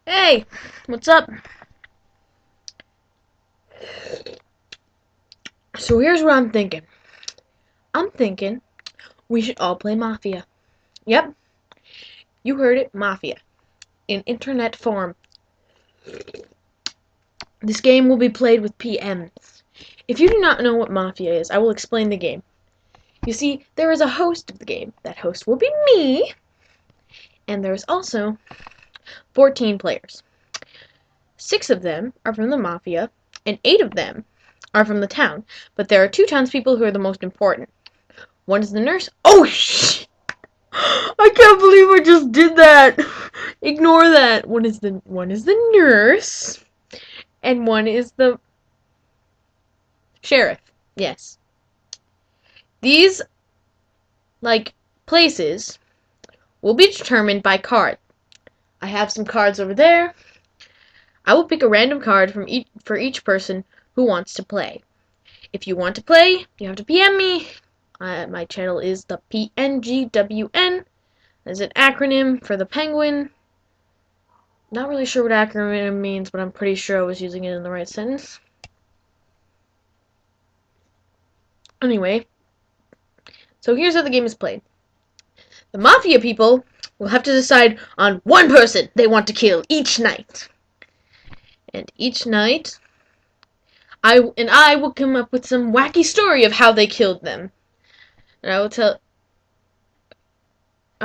Hey, what's up? So here's what I'm thinking. I'm thinking we should all play Mafia. Yep, you heard it, Mafia. In internet form. This game will be played with PMs. If you do not know what Mafia is, I will explain the game. You see, there is a host of the game. That host will be me. And there is also 14 players. 6 of them are from the Mafia, and 8 of them are from the town. But there are 2 townspeople who are the most important. One is the nurse. Oh, shh! I can't believe I just did that. Ignore that. One is the nurse, and one is the sheriff. Yes. These places will be determined by card. I have some cards over there. I will pick a random card for each person who wants to play. If you want to play, you have to PM me. My channel is the thepngwn. That's an acronym for the penguin. Not really sure what acronym means, but I'm pretty sure I was using it in the right sentence. Anyway, so here's how the game is played. The Mafia people will have to decide on one person they want to kill each night. And each night, I will come up with some wacky story of how they killed them. And I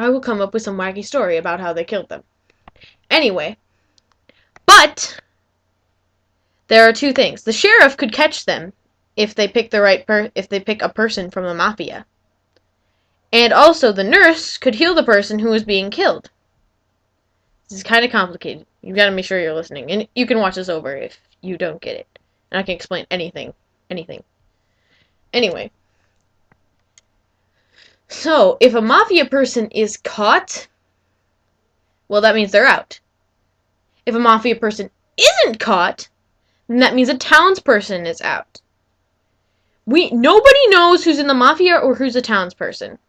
will come up with some wacky story about how they killed them. Anyway, but there are 2 things. The sheriff could catch them if they pick a person from the Mafia. And also the nurse could heal the person who is being killed. This is kind of complicated. You've got to make sure you're listening. And you can watch this over if you don't get it. And I can explain anything. Anyway. So, if a Mafia person is caught, well, that means they're out. If a Mafia person isn't caught, then that means a townsperson is out. Nobody knows who's in the Mafia or who's a townsperson.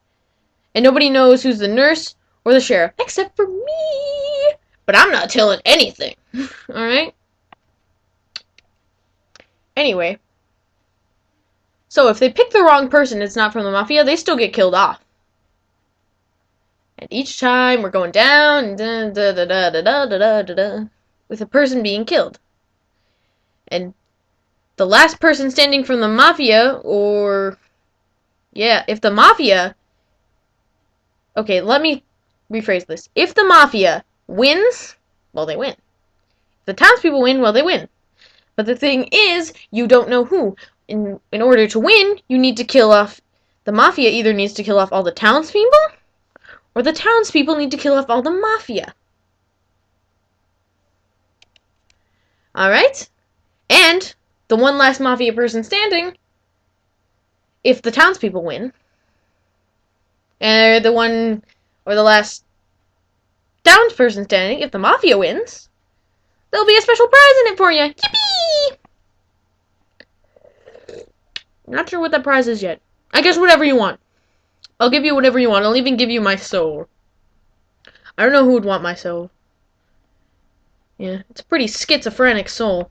And nobody knows who's the nurse or the sheriff, except for me. But I'm not telling anything. Alright? Anyway. So if they pick the wrong person, it's not from the Mafia, they still get killed off. And each time we're going down, with a person being killed. And the last person standing from the Mafia, if the Mafia... Okay, let me rephrase this. If the Mafia wins, well, they win. If the townspeople win, well, they win. But the thing is, you don't know who. In order to win, you need to kill off... The Mafia either needs to kill off all the townspeople, or the townspeople need to kill off all the Mafia. Alright? And the one last Mafia person standing, if the townspeople win, and the last townsperson standing, if the Mafia wins, there'll be a special prize in it for you. Yippee! Not sure what that prize is yet. I guess whatever you want. I'll give you whatever you want. I'll even give you my soul. I don't know who would want my soul. Yeah, it's a pretty schizophrenic soul.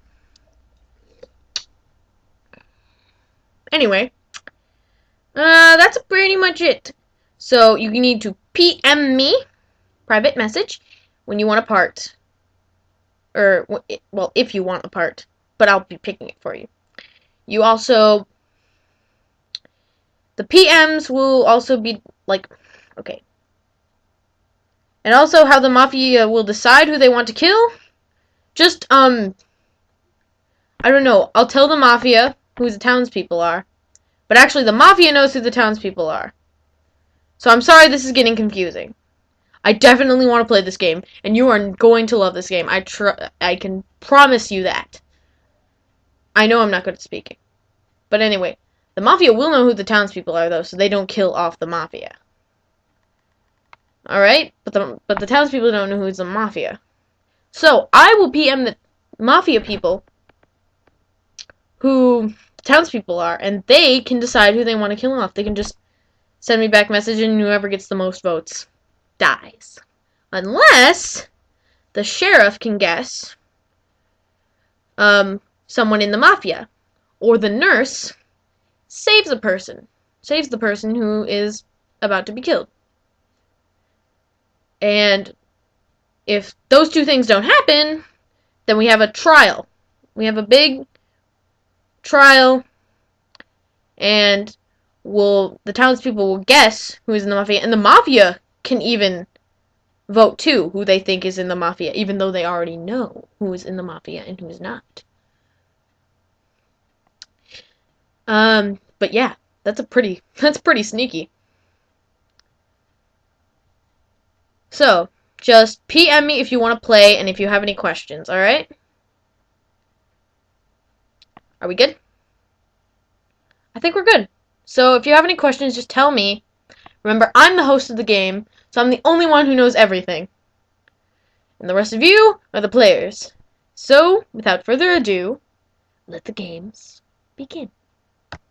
Anyway, that's pretty much it. So you need to PM me, private message, when you want a part. Or, well, if you want a part. But I'll be picking it for you. You also... The PMs will also be, okay. And also how the Mafia will decide who they want to kill. Just, I don't know. I'll tell the Mafia who the townspeople are. But actually, the Mafia knows who the townspeople are. So I'm sorry this is getting confusing. I definitely want to play this game. And you are going to love this game. I can promise you that. I know I'm not good at speaking. But anyway. The Mafia will know who the townspeople are, though, so they don't kill off the Mafia. Alright? But the townspeople don't know who's the Mafia. So, I will PM the Mafia people who townspeople are, and they can decide who they want to kill off. They can just send me back a message, and whoever gets the most votes dies. Unless the sheriff can guess someone in the mafia, or the nurse saves the person who is about to be killed. And if those two things don't happen, then we have a trial. We have a big trial, and the townspeople will guess who is in the mafia, and the mafia can even vote too who they think is in the mafia, even though they already know who is in the mafia and who is not. But yeah, that's pretty sneaky. So, just PM me if you want to play and if you have any questions, alright? Are we good? I think we're good. So, if you have any questions, just tell me. Remember, I'm the host of the game, so I'm the only one who knows everything. And the rest of you are the players. So, without further ado, let the games begin.